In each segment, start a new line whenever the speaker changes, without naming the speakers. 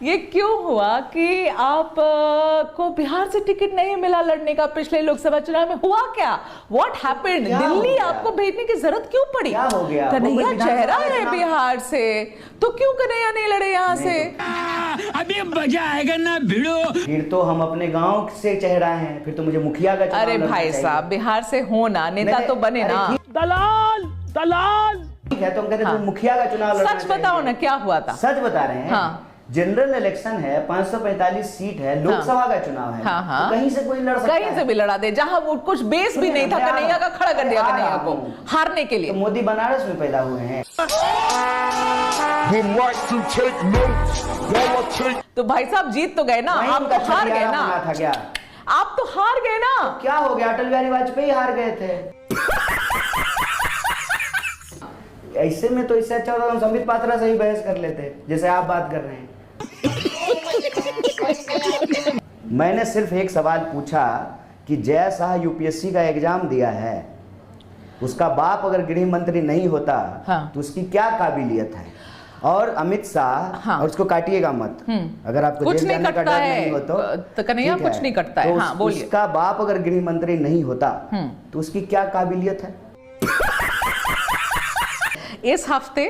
ये क्यों हुआ कि आप को बिहार से टिकट नहीं मिला लड़ने का पिछले लोकसभा चुनाव में? हुआ क्या? What happened? दिल्ली आपको भेजने की जरूरत क्यों पड़ी?
क्या हो गया?
कन्हैया चेहरा है बिहार से, तो क्यों कन्हैया नहीं लड़े यहाँ से?
अभी मजा आएगा ना भिड़ो।
फिर तो हम अपने गांव से चेहरा हैं, फिर तो मुझे मुखिया का चुनाव
अरे
लड़ना
भाई
चाहिए।
साहब, बिहार से हो ना, नेता तो बने ना।
दलाल दलाल
ठीक है, तो हम कहते हैं मुखिया का चुनाव लड़ना
सच बताओ ना, क्या हुआ था?
सच बता रहे हैं।
हाँ।
जनरल इलेक्शन है, 545 सीट है, लोकसभा का चुनाव है।
हाँ, हाँ।
तो कहीं से कोई लड़ सकता
कहीं से भी लड़ा दे, जहां वो कुछ बेस भी नहीं था, कन्हैया का खड़ा कर दिया कन्हैया को हारने के लिए।
तो मोदी बनारस में पैदा हुए हैं।
तो भाई साहब जीत तो गए ना, आप तो हार गए ना।
था क्या?
आप तो हार गए ना।
क्या हो गया? अटल बिहारी वाजपेयी हार गए थे। ऐसे में तो इससे अच्छा होता हम संबित पात्रा से ही बहस कर लेते, जैसे आप बात कर रहे हैं। मैंने सिर्फ एक सवाल पूछा कि जय शाह यूपीएससी का एग्जाम दिया है, उसका बाप अगर गृह मंत्री नहीं होता तो उसकी क्या काबिलियत है? और अमित शाह, और उसको काटिएगा मत, अगर आपको
कुछ
जेल
नहीं
जाने का
कटता
डर
है,
नहीं हो
तो कन्हैया कुछ नहीं कटता है। हाँ, बोलिए।
उसका बाप अगर गृह मंत्री नहीं होता तो उसकी क्या काबिलियत है?
इस हफ्ते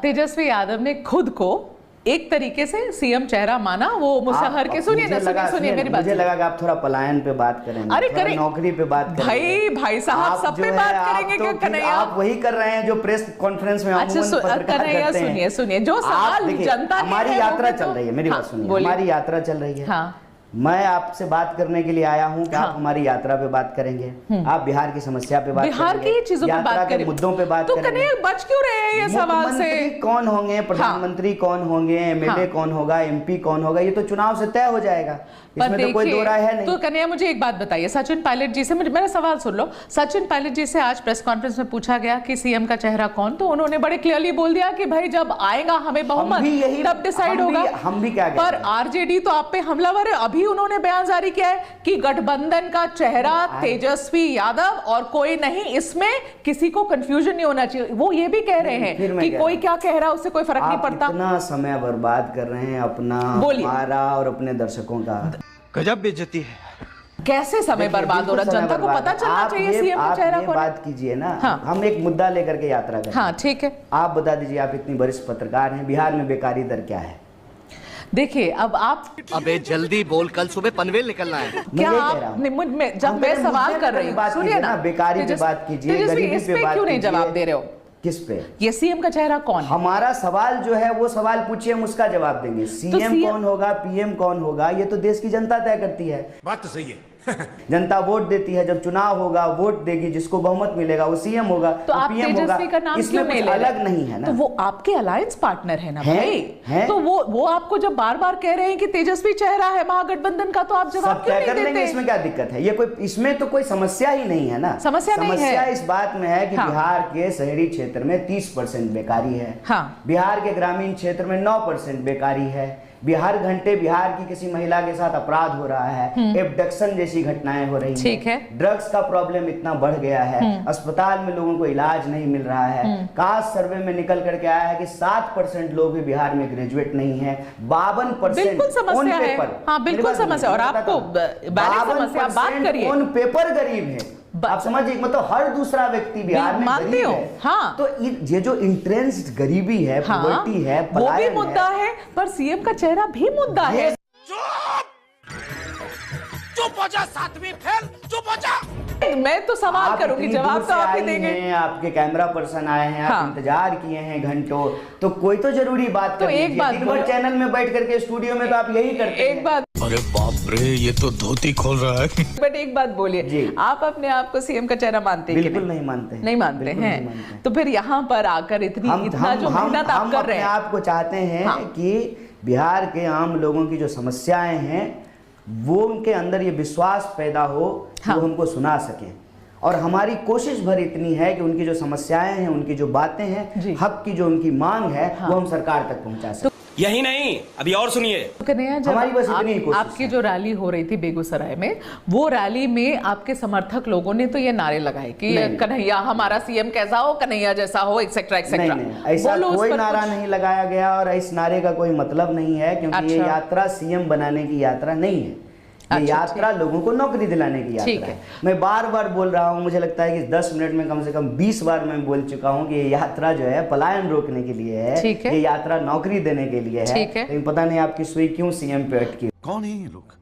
तेजस्वी यादव ने खुद को एक तरीके से सीएम चेहरा माना। वो मुसहर के सुनिए ना, सुनिए मेरी बात।
मुझे लगा कि आप थोड़ा पलायन पे बात करेंगे।
अरे करें,
नौकरी पे बात करेंगे।
भाई साहब सब पे बात करेंगे क्या कन्हैया?
आप वही कर रहे हैं जो प्रेस कॉन्फ्रेंस में
कन्हैया सुनिए जो सवाल जनता ने,
हमारी यात्रा चल रही है, मेरी बात सुनिए, हमारी यात्रा चल रही है। मैं आपसे बात करने के लिए आया हूं कि आप हमारी यात्रा पे बात करेंगे, आप बिहार की समस्या पे बात
बिहार की चीजों पे बात करेंगे,
मुद्दों पे बात
तो
करेंगे।
कन्हैया बच क्यों रहे हैं ये सवाल से?
कौन होंगे, प्रधानमंत्री कौन होंगे, एमएलए कौन होगा, एमपी कौन होगा, ये तो चुनाव से तय हो जाएगा, इसमें तो कोई दो राय है नहीं।
तो कन्हैया मुझे एक बात बताइए, सचिन पायलट जी से मेरा सवाल सुन लो। सचिन पायलट जी से आज प्रेस कॉन्फ्रेंस में पूछा गया कि सीएम का चेहरा कौन, तो उन्होंने बड़े क्लियरली बोल दिया कि भाई जब आएगा हमें बहुमत तब डिसाइड होगा।
हम भी क्या
पर आरजेडी तो आप पे हमलावर है। अभी उन्होंने बयान जारी किया है कि गठबंधन का चेहरा तेजस्वी यादव और कोई नहीं, इसमें किसी को कंफ्यूजन नहीं होना चाहिए। वो ये भी कह रहे हैं कि कोई क्या कह रहा है उससे कोई फर्क नहीं पड़ता।
इतना समय बर्बाद कर रहे हैं अपना, हमारा और अपने दर्शकों का।
गजब बेइज्जती है।
कैसे समय बर्बाद हो रहा है? जनता को पता चलना चाहिए सीएम का चेहरा कौन है।
बात कीजिए ना। हम एक मुद्दा लेकर के यात्रा करें।
हाँ ठीक है,
आप बता दीजिए, आप इतनी वरिष्ठ पत्रकार हैं, बिहार में बेकारी दर क्या है?
देखिए अब आप,
अबे जल्दी बोल, कल सुबह पनवेल निकलना है।
क्या आप जब मैं सवाल कर रही हूँ, सुनिए ना,
बेकारी पे बात कीजिए, गरीबी पे बात
क्यों नहीं जवाब दे रहे हो?
किस पे?
ये सीएम का चेहरा कौन है?
हमारा सवाल जो है वो सवाल पूछिए, हम उसका जवाब देंगे। सीएम कौन होगा, पीएम कौन होगा, ये तो देश की जनता तय करती है।
बात तो सही है।
जनता वोट देती है, जब चुनाव होगा वोट देगी, जिसको बहुमत मिलेगा वो सीएम होगा,
तो आप तेजस्वी का नाम क्यों नहीं ले रहे?
अलग नहीं है ना,
तो वो आपके अलायंस पार्टनर है ना भाई। तो वो आपको जब बार बार कह रहे हैं कि तेजस्वी चेहरा है महागठबंधन का, तो आप जवाब क्यों नहीं देते?
इसमें क्या दिक्कत है? ये कोई, इसमें तो कोई समस्या ही नहीं है ना। समस्या इस बात में है कि बिहार के शहरी क्षेत्र में 30% बेकारी है, बिहार के ग्रामीण क्षेत्र में 9% बेकारी है, बिहार घंटे बिहार की किसी महिला के साथ अपराध हो रहा है, एब्डक्शन जैसी घटनाएं हो रही हैं, ड्रग्स का प्रॉब्लम इतना बढ़ गया है, अस्पताल में लोगों को इलाज नहीं मिल रहा है। कास्ट सर्वे में निकल करके आया है कि 7% लोग भी बिहार में ग्रेजुएट नहीं है, 52%
बिल्कुल समस्या है। हाँ बिल्कुल समस्या, और आपको 52% बात करिए,
ऑन पेपर गरीब है। आप समझिए, मतलब हर दूसरा व्यक्ति बिहार में गरीब है।
हाँ।
तो ये जो इंट्रेंस्ड गरीबी है, पॉवर्टी है,
वो भी मुद्दा है, पर सीएम का चेहरा भी मुद्दा है।
चुप हो जा, सातवीं फेल, चुप हो जा।
मैं तो सवाल करूंगी, जवाब तो आप ही देंगे।
आपके कैमरा पर्सन आए हैं, आप इंतजार किए हैं घंटों, तो कोई तो जरूरी बात कर लीजिए। दिन भर चैनल में बैठ करके स्टूडियो में तो आप यही करते हैं।
एक बात,
अरे बाप रे, ये तो धोती खोल रहा है।
बट एक बात बोलिए, आप अपने आप को सीएम का चेहरा मानते हैं?
बिल्कुल नहीं मानते।
नहीं मानते हैं? तो फिर यहाँ पर आकर इतना जो मेहनत आप कर रहे हैं,
आपको चाहते हैं कि बिहार के आम लोगों की जो समस्याएं हैं वो उनके अंदर ये विश्वास पैदा हो कि वो हमको सुना सकें, और हमारी कोशिश भर इतनी है कि उनकी जो समस्याएं हैं, उनकी जो बातें हैं, हक की जो उनकी मांग है, वो हम सरकार तक पहुंचा सकें।
यही नहीं, अभी और सुनिए।
कन्हैया, जब
हमारी बस इतनी ही कोशिश
आपकी जो रैली हो रही थी बेगूसराय में, वो रैली में आपके समर्थक लोगों ने तो ये नारे लगाए कि कन्हैया हमारा सीएम कैसा हो, कन्हैया जैसा हो, एक्सेट्रा एक्सेट्रा।
ऐसा कोई नारा नहीं लगाया गया और इस नारे का कोई मतलब नहीं है, क्योंकि ये यात्रा सीएम बनाने की यात्रा नहीं है। ये यात्रा लोगों को नौकरी दिलाने की यात्रा है। मैं बार बार बोल रहा हूँ, मुझे लगता है कि 10 मिनट में कम से कम 20 बार मैं बोल चुका हूँ कि ये यात्रा जो है पलायन रोकने के लिए है, ये यात्रा नौकरी देने के लिए है। लेकिन पता नहीं आपकी सुई क्यों सीएम पे अटकी।
कौन है ये लोग,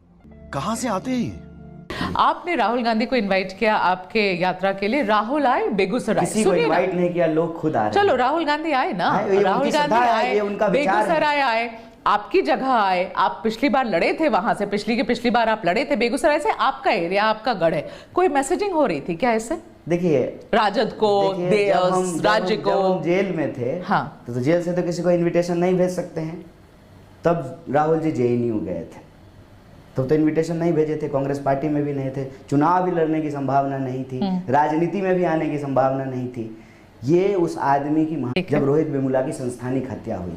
कहाँ से आते हैं?
आपने राहुल गांधी को इनवाइट किया आपके यात्रा के लिए, राहुल आए बेगूसराय?
किसी को इनवाइट नहीं किया, लोग खुद आ रहे।
चलो राहुल गांधी आए ना, राहुल गांधी आए, बेगूसराय आए, आपकी जगह आए। आप पिछली बार लड़े थे वहां से, पिछली बार आप लड़े थे बेगूसराय से, आपका एरिया, आपका गढ़ है। कोई मैसेजिंग हो रही थी क्या इससे?
देखिए,
राजद को, राज्य को,
जब हम जेल में थे, हाँ, तो जेल से तो किसी को इनविटेशन नहीं भेज सकते हैं। तब राहुल जी जेएनयू गए थे, तो इनविटेशन नहीं भेजे थे। कांग्रेस पार्टी में भी नहीं थे, चुनाव भी लड़ने की संभावना नहीं थी, राजनीति में भी आने की संभावना नहीं थी। ये उस आदमी की जब रोहित वेमुला की संस्थानिक हत्या हुई,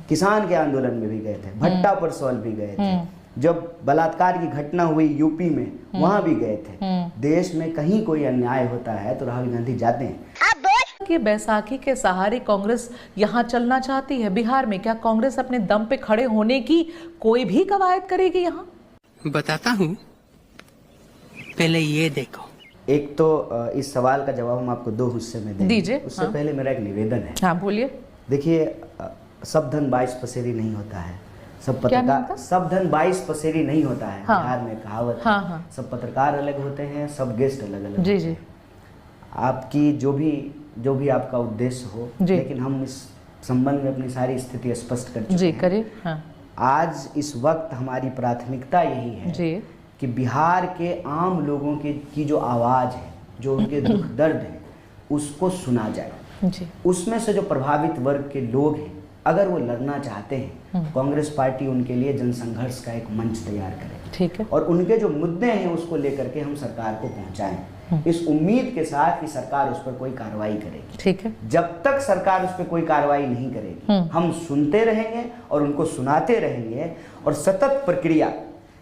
किसान के आंदोलन में भी गए थे, भट्टा पर सॉल्व भी गए थे, जब बलात्कार की घटना हुई यूपी में वहां भी गए थे। देश में कहीं कोई अन्याय होता है तो राहुल गांधी जाते हैं।
कि बैसाखी के सहारे कांग्रेस यहाँ चलना चाहती है बिहार में, क्या कांग्रेस अपने दम पे खड़े होने की कोई भी कवायद करेगी यहाँ?
बताता हूँ, पहले ये देखो।
एक तो इस सवाल का जवाब हम आपको 2 हिस्से में देंगे।
दीजिए।
उससे पहले मेरा एक निवेदन है।
हाँ बोलिए।
देखिए, सब धन 22 पसेरी नहीं होता है, सब पत्रकार, सब धन 22 पसेरी नहीं होता है। बिहार में कहावत है, सब पत्रकार अलग होते हैं, सब गेस्ट अलग अलग होते हैं। आपकी जो भी आपका उद्देश्य हो, लेकिन हम इस संबंध में अपनी सारी स्थिति स्पष्ट कर चुके हैं। करिए। हाँ। आज इस वक्त हमारी प्राथमिकता यही है कि बिहार के आम लोगों की जो आवाज़ है, जो उनके दुख दर्द है, उसको सुना जाए। उसमें से जो प्रभावित वर्ग के लोग हैं, अगर वो लड़ना चाहते हैं, कांग्रेस पार्टी उनके लिए जनसंघर्ष का एक मंच तैयार करे। ठीक है। और उनके जो मुद्दे हैं उसको लेकर के हम सरकार को पहुंचाएं, इस उम्मीद के साथ कि सरकार उस पर कोई कार्रवाई करेगी। ठीक है। जब तक सरकार उस पर कोई कार्रवाई नहीं करेगी, हम सुनते रहेंगे और उनको सुनाते रहेंगे, और सतत प्रक्रिया,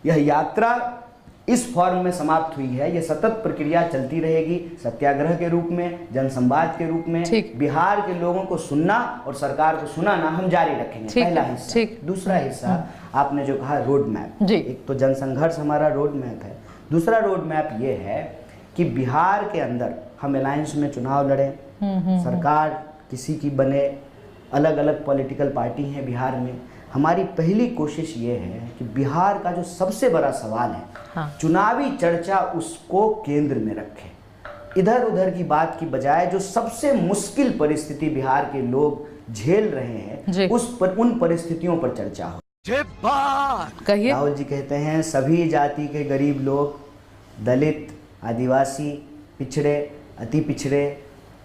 यह यात्रा इस फॉर्म में समाप्त हुई है, यह सतत प्रक्रिया चलती रहेगी, सत्याग्रह के रूप में, जनसंवाद के रूप में। बिहार के लोगों को सुनना और सरकार को सुनाना हम जारी रखेंगे। पहला हिस्सा। दूसरा हिस्सा, आपने जो कहा रोड मैप, एक तो जनसंघर्ष हमारा रोड मैप है, दूसरा रोड मैप ये है कि बिहार के अंदर हम अलायंस में चुनाव लड़ें, सरकार किसी की बने, अलग अलग पॉलिटिकल पार्टी हैं बिहार में। हमारी पहली कोशिश ये है कि बिहार का जो सबसे बड़ा सवाल है, चुनावी चर्चा उसको केंद्र में रखें, इधर उधर की बात की बजाय जो सबसे मुश्किल परिस्थिति बिहार के लोग झेल रहे हैं, उन परिस्थितियों पर चर्चा हो।
कहिए।
राहुल जी कहते हैं सभी जाति के गरीब लोग, दलित, आदिवासी, पिछड़े, अति पिछड़े,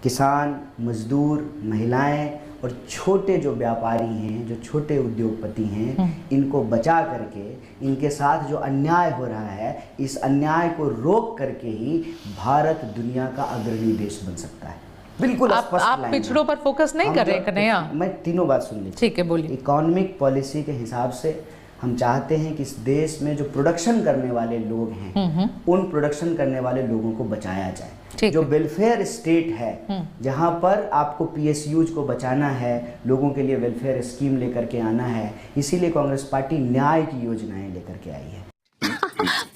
किसान, मजदूर, महिलाएं और छोटे जो व्यापारी हैं, जो छोटे उद्योगपति हैं, इनको बचा करके, इनके साथ जो अन्याय हो रहा है, इस अन्याय को रोक करके ही भारत दुनिया का अग्रणी देश बन सकता है। बिल्कुल
आप पिछड़ों पर फोकस नहीं कर रहे कन्हैया?
मैं तीनों बात सुन ली।
ठीक है, बोलिए।
इकोनॉमिक पॉलिसी के हिसाब से हम चाहते हैं कि इस देश में जो प्रोडक्शन करने वाले लोग हैं, उन प्रोडक्शन करने वाले लोगों को बचाया जाए। जो वेलफेयर स्टेट है, जहां पर आपको पीएसयूज को बचाना है, लोगों के लिए वेलफेयर स्कीम लेकर के आना है, इसीलिए कांग्रेस पार्टी न्याय की योजनाएं लेकर के आई है।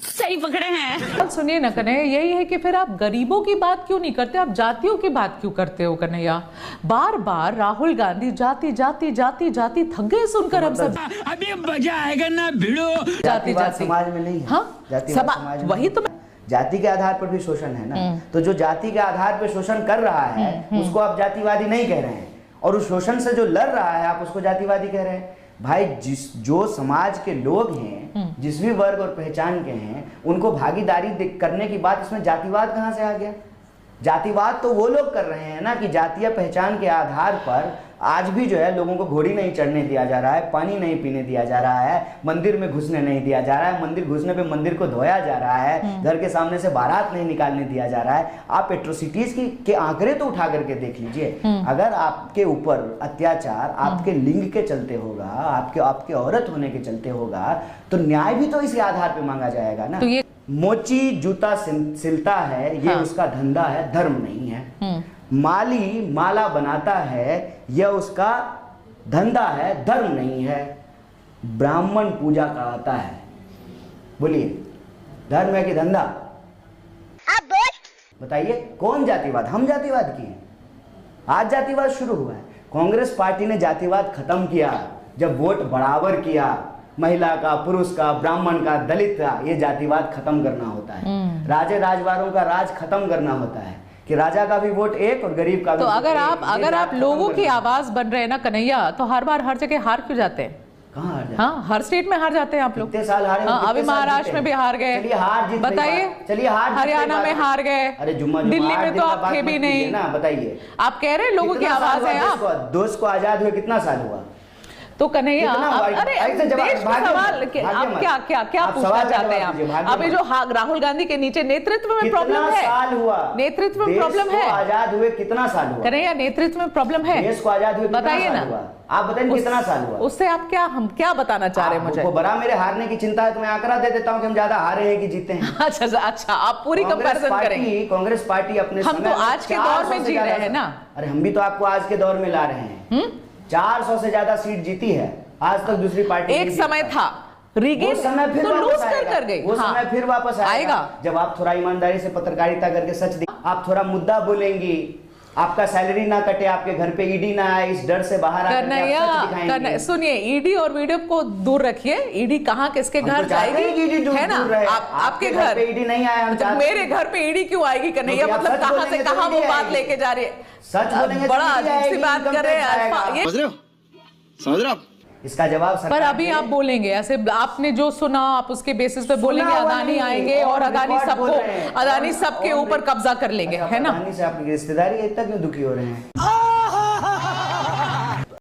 सही पकड़े हैं। सुनिए ना कन्हैया, यही है कि फिर आप गरीबों की बात क्यों नहीं करते, आप जातियों की बात क्यों करते हो कन्हैया? बार बार राहुल गांधी जाति जाति जाति जाति, थक गए सुनकर हम सब।
अभी मजा आएगा ना भिड़ो।
जाति समाज में नहीं है।
हाँ,
समाज
वही तो
जाति के आधार पर भी शोषण है ना, तो जो जाति के आधार पर शोषण कर रहा है उसको आप जातिवादी नहीं कह रहे हैं, और उस शोषण से जो लड़ रहा है आप उसको जातिवादी कह रहे हैं। भाई, जो समाज के लोग हैं, जिस भी वर्ग और पहचान के हैं, उनको भागीदारी करने की बात, इसमें जातिवाद कहाँ से आ गया? जातिवाद तो वो लोग कर रहे हैं ना कि जातीय पहचान के आधार पर आज भी जो है लोगों को घोड़ी नहीं चढ़ने दिया जा रहा है, पानी नहीं पीने दिया जा रहा है, मंदिर में घुसने नहीं दिया जा रहा है, मंदिर घुसने पे मंदिर को धोया जा रहा है, घर के सामने से बारात नहीं निकालने दिया जा रहा है। आप एट्रोसिटीज के आंकड़े तो उठा करके देख लीजिए। अगर आपके ऊपर अत्याचार आपके लिंग के चलते होगा, आपके औरत होने के चलते होगा, तो न्याय भी तो इसी आधार पे मांगा जाएगा ना। तो मोची जूता सिलता है, ये उसका धंधा है, धर्म नहीं है। माली माला बनाता है, यह उसका धंधा है, धर्म नहीं है। ब्राह्मण पूजा कराता है, बोलिए धर्म है कि धंधा? आप बोल बताइए, कौन जातिवाद? हम जातिवाद किए? आज जातिवाद शुरू हुआ है। कांग्रेस पार्टी ने जातिवाद खत्म किया जब वोट बराबर किया, महिला का, पुरुष का, ब्राह्मण का, दलित का। ये जातिवाद खत्म करना होता है। राजे राजवारों का राज खत्म करना होता है कि राजा का भी वोट एक और गरीब का भी।
तो अगर आप लोगों की आवाज बन रहे हैं ना कन्हैया, तो हर बार हर जगह हार क्यों जाते हैं?
कहाँ हार जाते?
हाँ, हर स्टेट में हार जाते हैं आप लोग।
कितने साल हारे?
अभी महाराष्ट्र में भी हार गए।
चलिए हार जीत,
बताइए।
चलिए हार,
हरियाणा में हार गए।
अरे
दिल्ली में तो आप थे भी नहीं
ना। बताइए,
आप कह रहे हैं लोगों की आवाज है। आप
देश को आजाद हुए कितना साल हुआ?
तो कन्हैया, अरे देश का सवाल आप क्या पूछना चाहते हैं आप? अभी जो राहुल गांधी के नीचे नेतृत्व में प्रॉब्लम है।
साल हुआ
नेतृत्व में प्रॉब्लम है।
आजाद हुए कितना साल हुआ?
कन्हैया, नेतृत्व में प्रॉब्लम है।
देश को आजाद हुए बताइए ना, आप बताइए कितना साल हुआ?
उससे आप क्या बताना चाह रहे हैं मुझे?
बड़ा मेरे हारने की चिंता है तो मैं आंकड़ा दे देता हूं कि हम ज्यादा हारे हैं कि जीते हैं।
अच्छा, आप पूरी कंपैरिजन करेंगे।
कांग्रेस पार्टी अपने
हम तो आज के दौर में जी रहे हैं ना।
अरे हम भी तो आपको आज के दौर में ला रहे हैं। 400 से ज्यादा सीट जीती है आज तक दूसरी पार्टी।
एक समय था रिगेन,
समय फिर
तो लूज कर गई।
वो समय फिर वापस आएगा जब आप थोड़ा ईमानदारी से पत्रकारिता करके सच आप थोड़ा मुद्दा बोलेंगी, आपका सैलरी ना कटे, आपके घर पे ईडी ना आए, इस डर से बाहर
आकर। सुनिए, ईडी और वीडियो को दूर रखिए। ईडी कहाँ किसके घर जाएगी, है ना? आपके घर पे ईडी नहीं आया, मेरे घर पे ईडी क्यों आएगी कन्हैया? मतलब कहाँ से कहाँ वो बात लेके जा रही है?
सच बोलेंगे,
बड़ा अजीब सी बात कर रहे हैं।
समझ रहे हो?
इसका जवाब
पर अभी आप बोलेंगे ऐसे, आपने जो सुना आप उसके बेसिस पे बोलेंगे अदानी आएंगे और अदानी सबके ऊपर कब्जा कर लेंगे, है ना?
अदानी से आपकी रिश्तेदारी है, इतना क्यों दुखी हो रहे हैं?